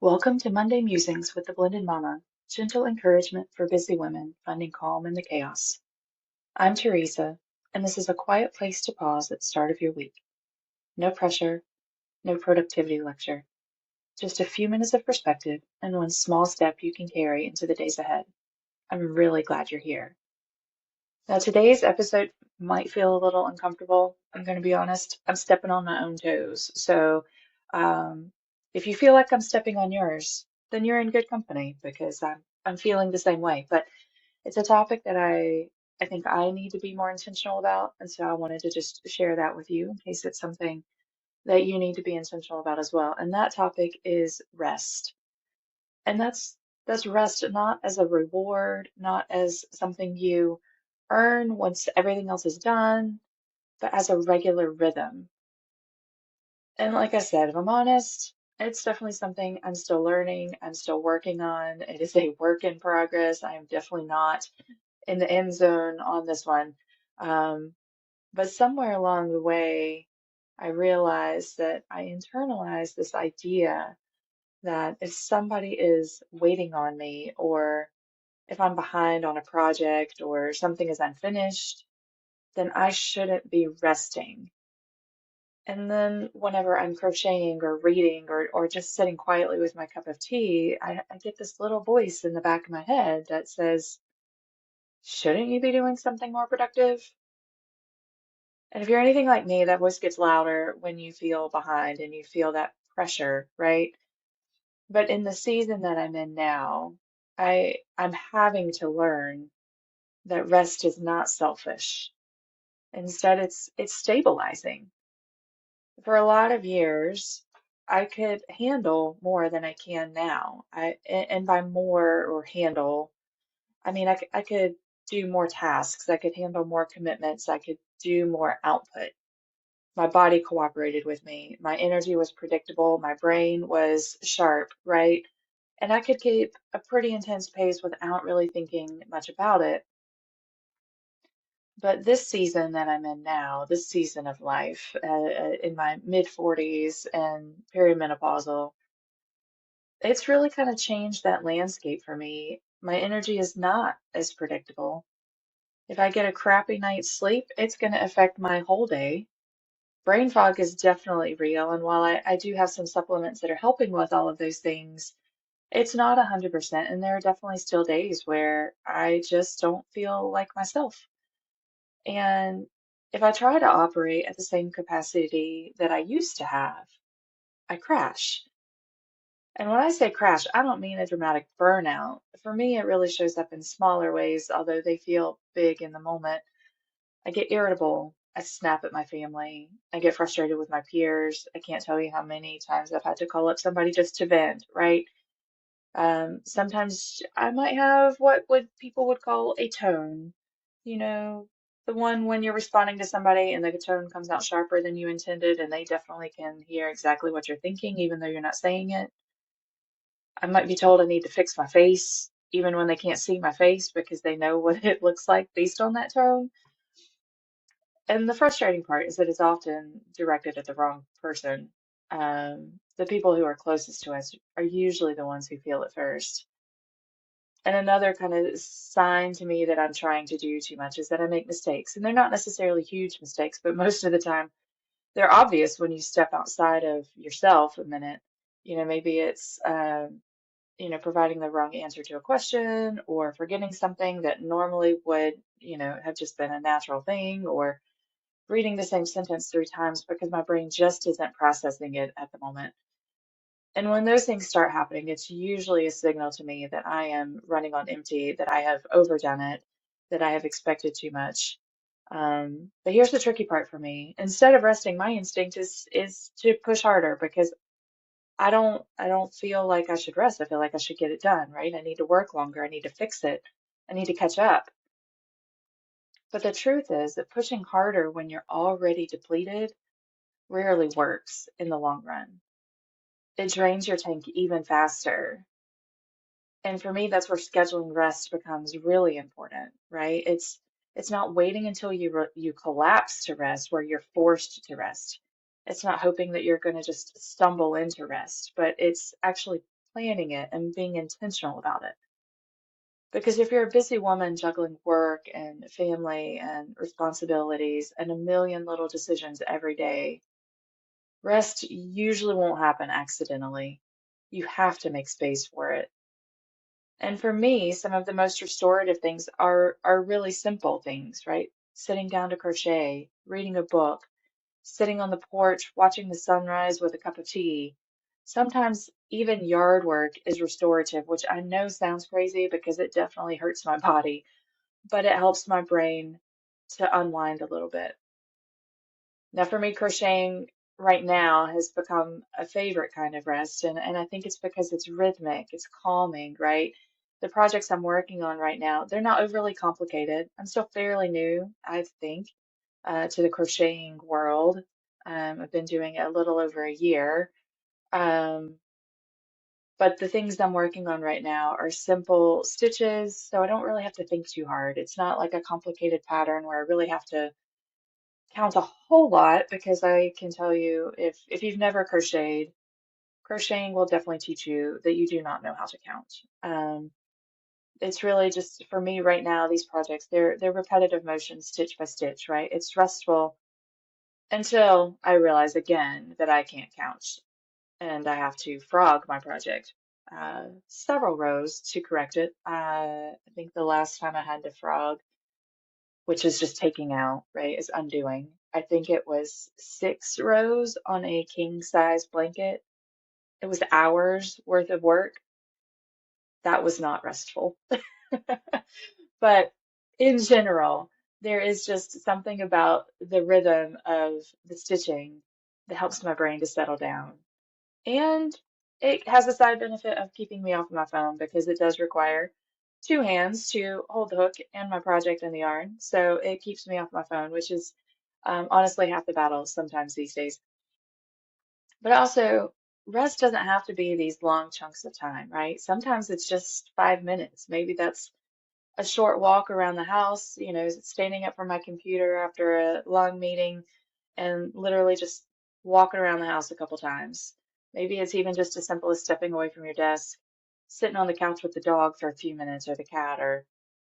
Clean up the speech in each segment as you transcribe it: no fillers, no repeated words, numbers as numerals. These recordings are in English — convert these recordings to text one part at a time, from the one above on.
Welcome to Monday Musings with the Blended Mama, gentle encouragement for busy women finding calm in the chaos. I'm Teresa, and this is a quiet place to pause at the start of your week. No pressure, no productivity lecture, just a few minutes of perspective and one small step you can carry into the days ahead. I'm really glad you're here. Now, today's episode might feel a little uncomfortable. I'm going to be honest, I'm stepping on my own toes. So, um, if you feel like I'm stepping on yours, then you're in good company because I'm feeling the same way. But it's a topic that I think I need to be more intentional about, and so I wanted to just share that with you in case it's something that you need to be intentional about as well. And that topic is rest. And that's rest not as a reward, not as something you earn once everything else is done, but as a regular rhythm. And like I said, if I'm honest, it's definitely something I'm still learning, I'm still working on. It is a work in progress. I am definitely not in the end zone on this one. Um, but somewhere along the way, I realized that I internalized this idea that if somebody is waiting on me, or if I'm behind on a project or something is unfinished, then I shouldn't be resting. And then whenever I'm crocheting or reading or just sitting quietly with my cup of tea, I get this little voice in the back of my head that says, shouldn't you be doing something more productive? And if you're anything like me, that voice gets louder when you feel behind and you feel that pressure, right? But in the season that I'm in now, I'm having to learn that rest is not selfish. Instead, it's stabilizing. For a lot of years, I could handle more than I can now. And by more or handle, I mean I could do more tasks. I could handle more commitments. I could do more output. My body cooperated with me. My energy was predictable. My brain was sharp, right? And I could keep a pretty intense pace without really thinking much about it. But this season that I'm in now, this season of life, in my mid 40s and perimenopausal, it's really kind of changed that landscape for me. My energy is not as predictable. If I get a crappy night's sleep, it's going to affect my whole day. Brain fog is definitely real, and while I do have some supplements that are helping with all of those things, it's not 100%, and there are definitely still days where I just don't feel like myself. And if I try to operate at the same capacity that I used to have, I crash. And when I say crash, I don't mean a dramatic burnout. For me, it really shows up in smaller ways, although they feel big in the moment. I get irritable. I snap at my family. I get frustrated with my peers. I can't tell you how many times I've had to call up somebody just to vent, right? Sometimes I might have what would people would call a tone, you know, the one when you're responding to somebody and the tone comes out sharper than you intended, and they definitely can hear exactly what you're thinking, even though you're not saying it. I might be told I need to fix my face, even when they can't see my face because they know what it looks like based on that tone. And the frustrating part is that it's often directed at the wrong person. The people who are closest to us are usually the ones who feel it first. And another kind of sign to me that I'm trying to do too much is that I make mistakes. And they're not necessarily huge mistakes, but most of the time they're obvious when you step outside of yourself a minute. Maybe it's, providing the wrong answer to a question or forgetting something that normally would, have just been a natural thing, or reading the same sentence 3 times because my brain just isn't processing it at the moment. And when those things start happening, it's usually a signal to me that I am running on empty, that I have overdone it, that I have expected too much. But here's the tricky part for me. Instead of resting, my instinct is to push harder because I don't feel like I should rest. I feel like I should get it done, right? I need to work longer. I need to fix it. I need to catch up. But the truth is that pushing harder when you're already depleted rarely works in the long run. It drains your tank even faster. And for me, that's where scheduling rest becomes really important, right? It's not waiting until you collapse to rest, where you're forced to rest. It's not hoping that you're going to just stumble into rest, but it's actually planning it and being intentional about it. Because if you're a busy woman juggling work and family and responsibilities and a million little decisions every day, rest usually won't happen accidentally. You have to make space for it. And for me, some of the most restorative things are really simple things, right? Sitting down to crochet, reading a book, sitting on the porch, watching the sunrise with a cup of tea. Sometimes even yard work is restorative, which I know sounds crazy because it definitely hurts my body, but it helps my brain to unwind a little bit. Now, for me, crocheting right now has become a favorite kind of rest, and I think it's because it's rhythmic, it's calming, right? The projects I'm working on right now, they're not overly complicated. I'm still fairly new, I think, to the crocheting world. I've been doing it a little over a year. Um, but the things I'm working on right now are simple stitches, so I don't really have to think too hard. It's not like a complicated pattern where I really have to count a whole lot because I can tell you if you've never crocheted, crocheting will definitely teach you that you do not know how to count. It's really just for me right now, these projects, they're repetitive motions, stitch by stitch, right? It's restful until I realize again that I can't count and I have to frog my project. Several rows to correct it. I think the last time I had to frog, which is just taking out, right, is undoing. I think it was 6 rows on a king size blanket. It was hours worth of work. That was not restful. But in general, there is just something about the rhythm of the stitching that helps my brain to settle down. And it has a side benefit of keeping me off my phone because it does require 2 hands to hold the hook and my project in the yarn. So it keeps me off my phone, which is honestly half the battle sometimes these days. But also, rest doesn't have to be these long chunks of time, right? Sometimes it's just 5 minutes. Maybe that's a short walk around the house, standing up from my computer after a long meeting and literally just walking around the house a couple times. Maybe it's even just as simple as stepping away from your desk, sitting on the couch with the dog for a few minutes or the cat or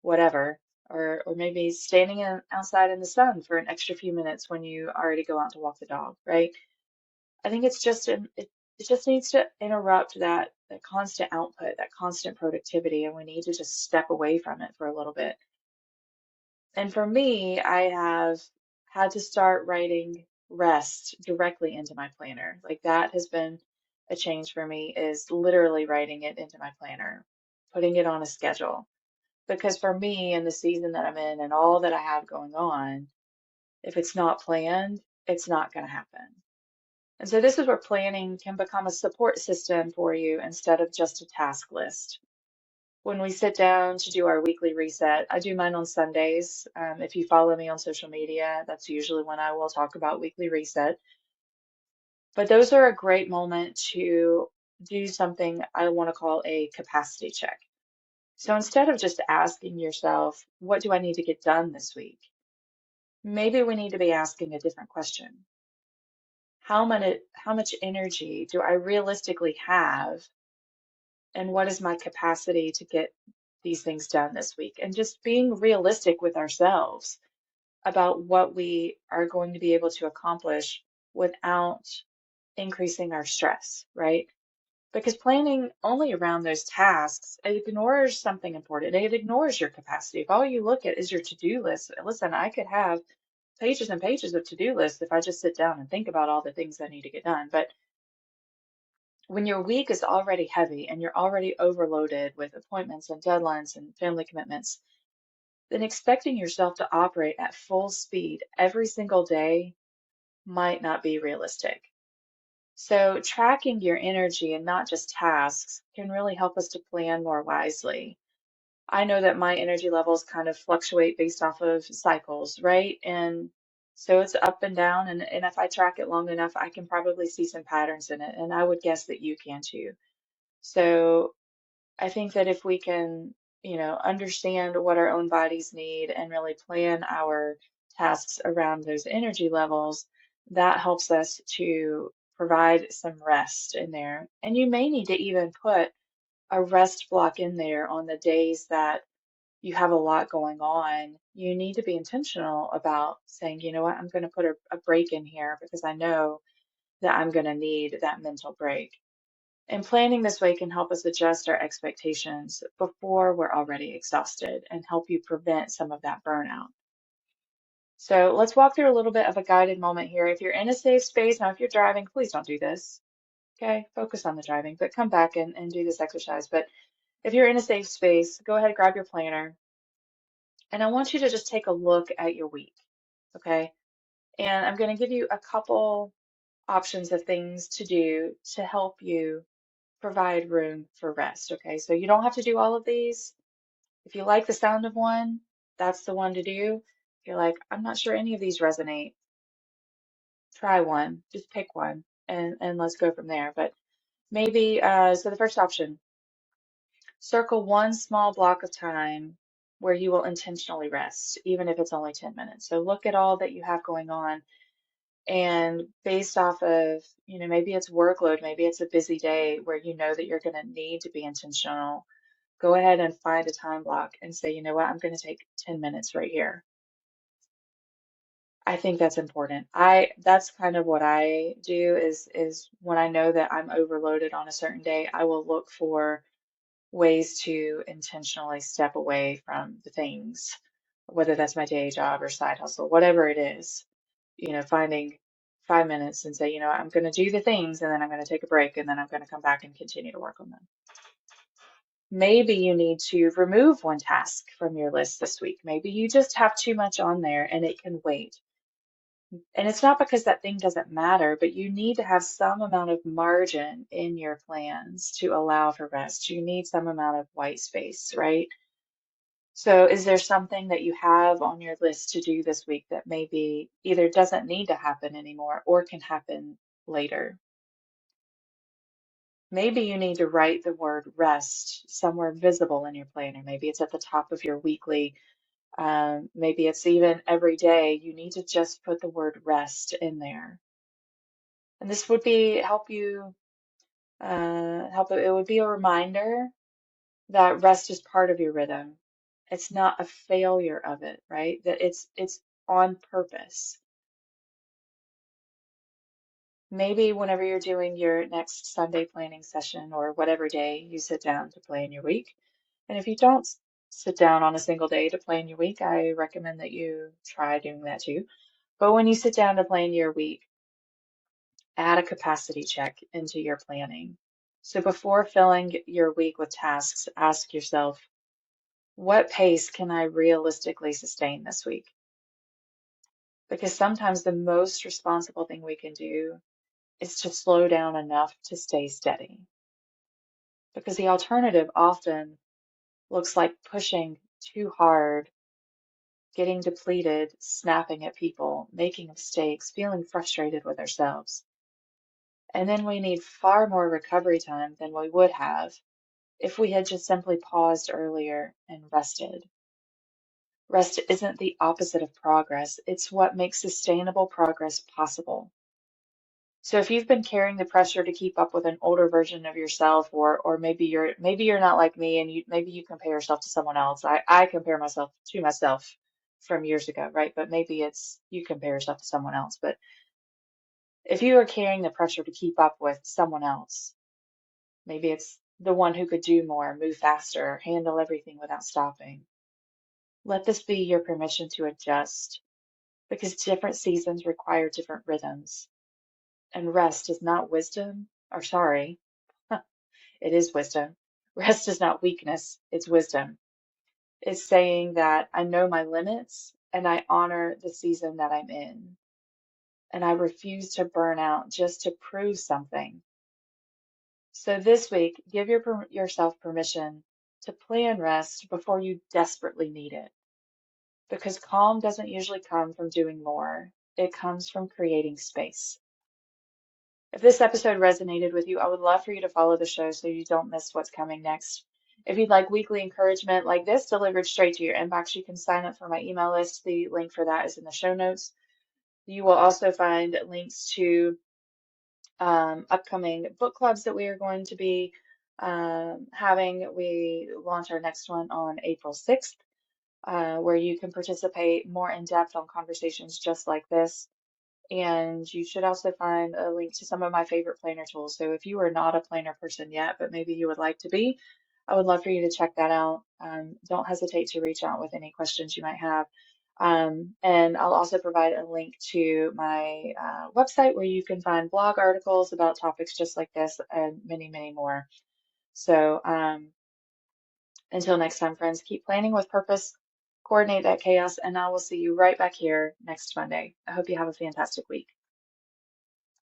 whatever. Or maybe standing outside in the sun for an extra few minutes when you already go out to walk the dog, right? I think it's just it just needs to interrupt that constant output, that constant productivity, and we need to just step away from it for a little bit. And for me, I have had to start writing rest directly into my planner. Like that has been a change for me, is literally writing it into my planner, putting it on a schedule. Because for me, in the season that I'm in and all that I have going on, if it's not planned, it's not going to happen. And so this is where planning can become a support system for you instead of just a task list. When we sit down to do our weekly reset, I do mine on Sundays. If you follow me on social media, that's usually when I will talk about weekly reset. But those are a great moment to do something I want to call a capacity check. So instead of just asking yourself, what do I need to get done this week? Maybe we need to be asking a different question. How much energy do I realistically have, and what is my capacity to get these things done this week? And just being realistic with ourselves about what we are going to be able to accomplish without increasing our stress, right? Because planning only around those tasks, it ignores something important. It ignores your capacity. If all you look at is your to-do list, listen, I could have pages and pages of to-do lists if I just sit down and think about all the things I need to get done. But when your week is already heavy and you're already overloaded with appointments and deadlines and family commitments, then expecting yourself to operate at full speed every single day might not be realistic. So, tracking your energy and not just tasks can really help us to plan more wisely. I know that my energy levels kind of fluctuate based off of cycles, right? And so it's up and down, and if I track it long enough, I can probably see some patterns in it, and I would guess that you can too. So I think that if we can, understand what our own bodies need and really plan our tasks around those energy levels, that helps us to provide some rest in there. And you may need to even put a rest block in there on the days that you have a lot going on. You need to be intentional about saying, you know what, I'm going to put a break in here because I know that I'm going to need that mental break. And planning this way can help us adjust our expectations before we're already exhausted and help you prevent some of that burnout. So let's walk through a little bit of a guided moment here. If you're in a safe space, now if you're driving, please don't do this. Okay, focus on the driving, but come back and do this exercise. But if you're in a safe space, go ahead, grab your planner, and I want you to just take a look at your week. Okay, and I'm going to give you a couple options of things to do to help you provide room for rest. Okay, so you don't have to do all of these. If you like the sound of one, that's the one to do. If you're like, I'm not sure any of these resonate, try one, just pick one and let's go from there. But maybe, so the first option, circle one small block of time where you will intentionally rest, even if it's only 10 minutes. So look at all that you have going on and based off of, maybe it's workload, maybe it's a busy day where you know that you're going to need to be intentional. Go ahead and find a time block and say, you know what, I'm going to take 10 minutes right here. I think that's important. That's kind of what I do is when I know that I'm overloaded on a certain day, I will look for ways to intentionally step away from the things, whether that's my day job or side hustle, whatever it is, finding 5 minutes and say, I'm going to do the things and then I'm going to take a break and then I'm going to come back and continue to work on them. Maybe you need to remove one task from your list this week. Maybe you just have too much on there and it can wait. And it's not because that thing doesn't matter, but you need to have some amount of margin in your plans to allow for rest. You need some amount of white space, right? So is there something that you have on your list to do this week that maybe either doesn't need to happen anymore or can happen later? Maybe you need to write the word rest somewhere visible in your planner. Maybe it's at the top of your weekly. Maybe it's even every day. You need to just put the word rest in there. And this would be help you it would be a reminder that rest is part of your rhythm. It's not a failure of it, right? That it's on purpose. Maybe whenever you're doing your next Sunday planning session or whatever day you sit down to plan your week. And if you don't sit down on a single day to plan your week, I recommend that you try doing that too. But when you sit down to plan your week, add a capacity check into your planning. So before filling your week with tasks, ask yourself, what pace can I realistically sustain this week? Because sometimes the most responsible thing we can do is to slow down enough to stay steady. Because the alternative often looks like pushing too hard, getting depleted, snapping at people, making mistakes, feeling frustrated with ourselves. And then we need far more recovery time than we would have if we had just simply paused earlier and rested. Rest isn't the opposite of progress, it's what makes sustainable progress possible. So if you've been carrying the pressure to keep up with an older version of yourself, or maybe you're not like me and maybe you compare yourself to someone else. I compare myself to myself from years ago, right? But maybe it's you compare yourself to someone else. But if you are carrying the pressure to keep up with someone else, maybe it's the one who could do more, move faster, handle everything without stopping. Let this be your permission to adjust because different seasons require different rhythms. And rest is not wisdom, or sorry, it is wisdom. Rest is not weakness, it's wisdom. It's saying that I know my limits and I honor the season that I'm in. And I refuse to burn out just to prove something. So this week, give yourself permission to plan rest before you desperately need it. Because calm doesn't usually come from doing more, it comes from creating space. If this episode resonated with you, I would love for you to follow the show so you don't miss what's coming next. If you'd like weekly encouragement like this delivered straight to your inbox, you can sign up for my email list. The link for that is in the show notes. You will also find links to upcoming book clubs that we are going to be having. We launch our next one on April 6th, where you can participate more in depth on conversations just like this. And you should also find a link to some of my favorite planner tools. So if you are not a planner person yet, but maybe you would like to be, I would love for you to check that out. Don't hesitate to reach out with any questions you might have. And I'll also provide a link to my website where you can find blog articles about topics just like this and many, many more. So until next time, friends, keep planning with purpose, coordinate that chaos, and I will see you right back here next Monday. I hope you have a fantastic week.